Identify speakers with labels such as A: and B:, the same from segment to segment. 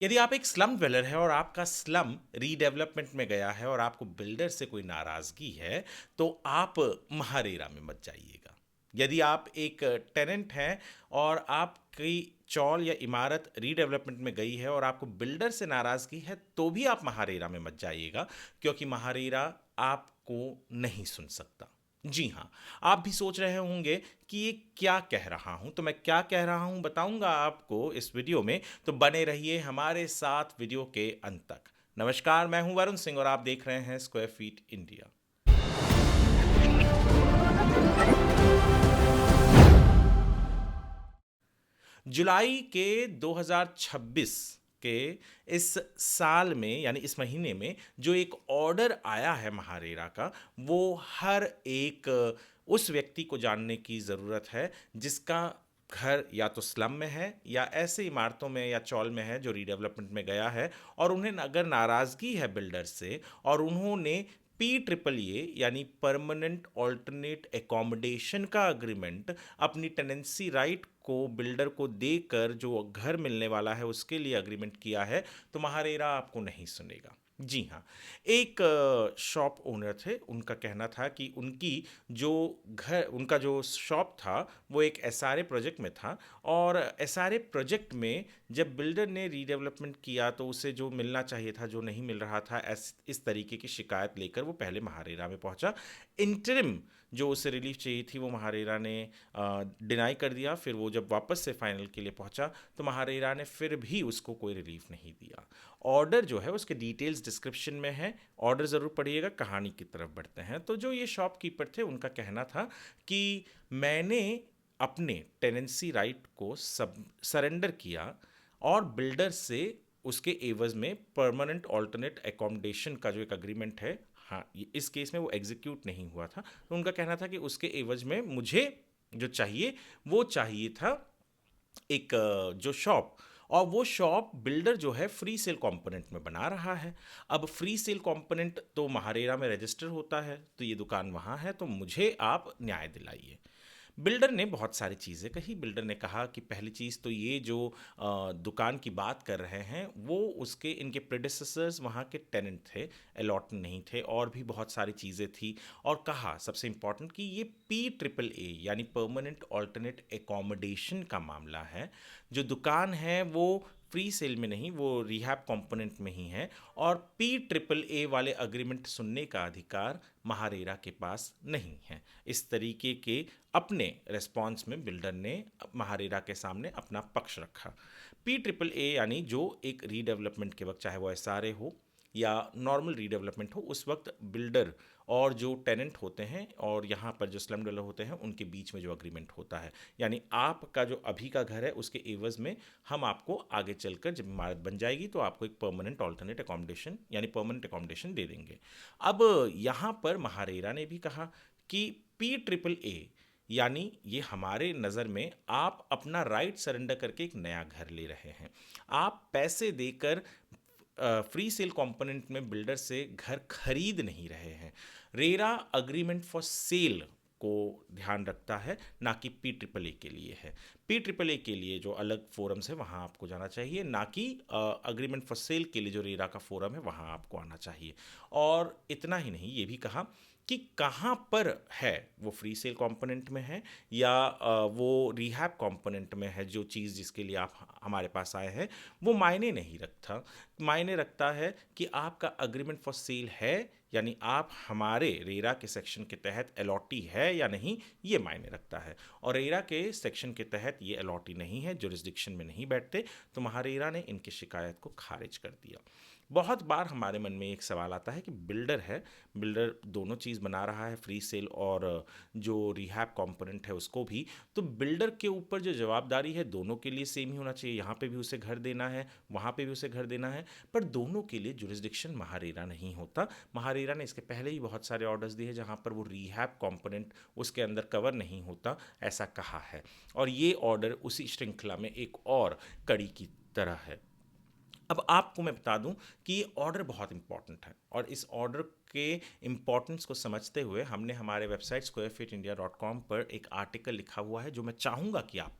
A: यदि आप एक स्लम ड्वेलर है और आपका स्लम रीडेवलपमेंट में गया है और आपको बिल्डर से कोई नाराज़गी है, तो आप महारेरा में मत जाइएगा। यदि आप एक टेनेंट हैं और आपकी चौल या इमारत रीडेवलपमेंट में गई है और आपको बिल्डर से नाराज़गी है, तो भी आप महारेरा में मत जाइएगा, क्योंकि महारेरा आपको नहीं सुन सकता। जी हाँ, आप भी सोच रहे होंगे कि ये क्या कह रहा हूँ, तो मैं क्या कह रहा हूँ बताऊंगा आपको इस वीडियो में, तो बने रहिए हमारे साथ वीडियो के अंत तक। नमस्कार, मैं हूं वरुण सिंह और आप देख रहे हैं स्क्वायर फीट इंडिया। जुलाई के 2026 के इस साल में यानी इस महीने में जो एक ऑर्डर आया है महारेरा का, वो हर एक उस व्यक्ति को जानने की ज़रूरत है जिसका घर या तो स्लम में है या ऐसे इमारतों में या चौल में है जो रीडेवलपमेंट में गया है, और उन्हें अगर नाराज़गी है बिल्डर से और उन्होंने PAA यानी परमानेंट ऑल्टरनेट एकोमोडेशन का अग्रीमेंट अपनी टेनेंसी राइट को बिल्डर को देकर जो घर मिलने वाला है उसके लिए अग्रीमेंट किया है, तो महारेरा आपको नहीं सुनेगा। जी हाँ, एक शॉप ओनर थे, उनका कहना था कि उनका जो शॉप था वो एक SRA प्रोजेक्ट में था, और SRA प्रोजेक्ट में जब बिल्डर ने रीडेवलपमेंट किया तो उसे जो मिलना चाहिए था जो नहीं मिल रहा था, इस तरीके की शिकायत लेकर वो पहले महारेरा में पहुंचा। इंटरिम जो उसे रिलीफ चाहिए थी वो महारेरा ने डिनाई कर दिया। फिर वो जब वापस से फाइनल के लिए पहुंचा तो महारेरा ने फिर भी उसको कोई रिलीफ नहीं दिया। ऑर्डर जो है उसके डिटेल्स डिस्क्रिप्शन में है, ऑर्डर ज़रूर पढ़िएगा। कहानी की तरफ बढ़ते हैं। तो जो ये शॉपकीपर थे उनका कहना था कि मैंने अपने टेनेंसी राइट को सब सरेंडर किया और बिल्डर से उसके एवज में परमानेंट ऑल्टरनेट एकोमोडेशन का जो एक अग्रीमेंट है, हाँ, इस केस में वो एग्जीक्यूट नहीं हुआ था। तो उनका कहना था कि उसके एवज में मुझे जो चाहिए वो चाहिए था एक जो शॉप, और वो शॉप बिल्डर जो है फ्री सेल कंपोनेंट में बना रहा है। अब फ्री सेल कंपोनेंट तो महारेरा में रजिस्टर होता है, तो ये दुकान वहाँ है, तो मुझे आप न्याय दिलाइए। बिल्डर ने बहुत सारी चीज़ें कही। बिल्डर ने कहा कि पहली चीज़ तो ये जो दुकान की बात कर रहे हैं वो उसके इनके प्रेडिसेसर्स वहाँ के टेनेंट थे, अलॉट नहीं थे, और भी बहुत सारी चीज़ें थी। और कहा सबसे इम्पॉर्टेंट कि ये PAA यानी परमानेंट ऑल्टरनेट एकोमोडेशन का मामला है। जो दुकान है वो फ्री सेल में नहीं, वो रिहैब कंपोनेंट में ही है, और PAA वाले अग्रीमेंट सुनने का अधिकार महारेरा के पास नहीं है। इस तरीके के अपने रेस्पॉन्स में बिल्डर ने महारेरा के सामने अपना पक्ष रखा। PAA यानी जो एक रीडेवलपमेंट के वक्त, चाहे वो SRA हो या नॉर्मल रीडेवलपमेंट हो, उस वक्त बिल्डर और जो टेनेंट होते हैं और यहाँ पर जो स्लम डवेलर होते हैं उनके बीच में जो अग्रीमेंट होता है, यानी आपका जो अभी का घर है उसके एवज में हम आपको आगे चलकर जब इमारत बन जाएगी तो आपको एक परमानेंट ऑल्टरनेट एकोमोडेशन यानी परमानेंट एकोमोडेशन दे देंगे। अब यहाँ पर महारेरा ने भी कहा कि PAA यानी ये हमारे नज़र में आप अपना राइट सरेंडर करके एक नया घर ले रहे हैं। आप पैसे देकर फ्री सेल कंपोनेंट में बिल्डर से घर खरीद नहीं रहे हैं। रेरा अग्रीमेंट फॉर सेल को ध्यान रखता है, ना कि PAA के लिए है। PAA के लिए जो अलग फोरम्स है वहाँ आपको जाना चाहिए, ना कि अग्रीमेंट फॉर सेल के लिए जो रेरा का फोरम है वहाँ आपको आना चाहिए। और इतना ही नहीं, ये भी कहा कि कहाँ पर है, वो फ्री सेल कंपोनेंट में है या वो रिहैब कंपोनेंट में है। जो चीज़ जिसके लिए आप हमारे पास आए हैं वो मायने नहीं रखता। मायने रखता है कि आपका अग्रीमेंट फॉर सेल है, यानी आप हमारे रेरा के सेक्शन के तहत अलॉटी है या नहीं, ये मायने रखता है। और रेरा के सेक्शन के तहत ये अलॉटी नहीं है, जुरिस्डिक्शन में नहीं बैठते, तो महारेरा ने इनकी शिकायत को खारिज कर दिया। बहुत बार हमारे मन में एक सवाल आता है कि बिल्डर है, बिल्डर दोनों चीज़ बना रहा है, फ्री सेल और जो रिहैब कंपोनेंट है उसको भी, तो बिल्डर के ऊपर जो जवाबदारी है दोनों के लिए सेम ही होना चाहिए। यहाँ पे भी उसे घर देना है, वहाँ पे भी उसे घर देना है, पर दोनों के लिए जुरिस्डिक्शन महारेरा नहीं होता। महारेरा ने इसके पहले ही बहुत सारे ऑर्डर्स दिए जहाँ पर वो रिहैब कंपोनेंट उसके अंदर कवर नहीं होता, ऐसा कहा है। और ये ऑर्डर उसी श्रृंखला में एक और कड़ी की तरह है। अब आपको मैं बता दूं कि ये ऑर्डर बहुत इंपॉर्टेंट है, और इस ऑर्डर के इम्पोर्टेंस को समझते हुए हमने हमारे वेबसाइट squarefeetindia.com पर एक आर्टिकल लिखा हुआ है जो मैं चाहूँगा कि आप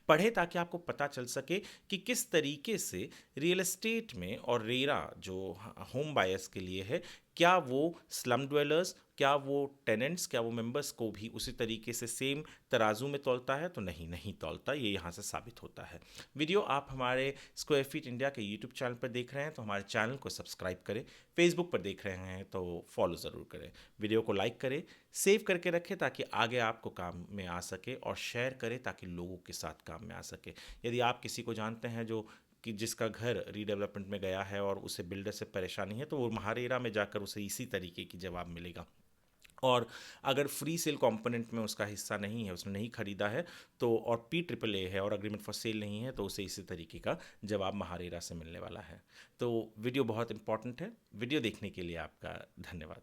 A: पढ़ें ताकि आपको पता चल सके कि किस तरीके से रियल एस्टेट में और रेरा जो होम बायर्स के लिए है, क्या वो स्लम ड्वेलर्स, क्या वो टेनेंट्स, क्या वो मेंबर्स को भी उसी तरीके से सेम तराजू में तौलता है, तो नहीं तौलता। ये यहाँ से साबित होता है। वीडियो आप हमारे स्क्वायर फीट इंडिया के यूट्यूब चैनल पर देख रहे हैं तो हमारे चैनल को सब्सक्राइब करें, फेसबुक पर देख रहे हैं तो फॉलो ज़रूर करें, वीडियो को लाइक करें, सेव करके रखें ताकि आगे आपको काम में आ सके, और शेयर करें ताकि लोगों के साथ काम में आ सके। यदि आप किसी को जानते हैं जो कि जिसका घर रीडेवलपमेंट में गया है और उसे बिल्डर से परेशानी है, तो वो महारेरा में जाकर उसे इसी तरीके की जवाब मिलेगा। और अगर फ्री सेल कंपोनेंट में उसका हिस्सा नहीं है, उसने नहीं खरीदा है, तो और PAAA है और अग्रीमेंट फॉर सेल नहीं है, तो उसे इसी तरीके का जवाब महारेरा से मिलने वाला है। तो वीडियो बहुत इंपॉर्टेंट है। वीडियो देखने के लिए आपका धन्यवाद।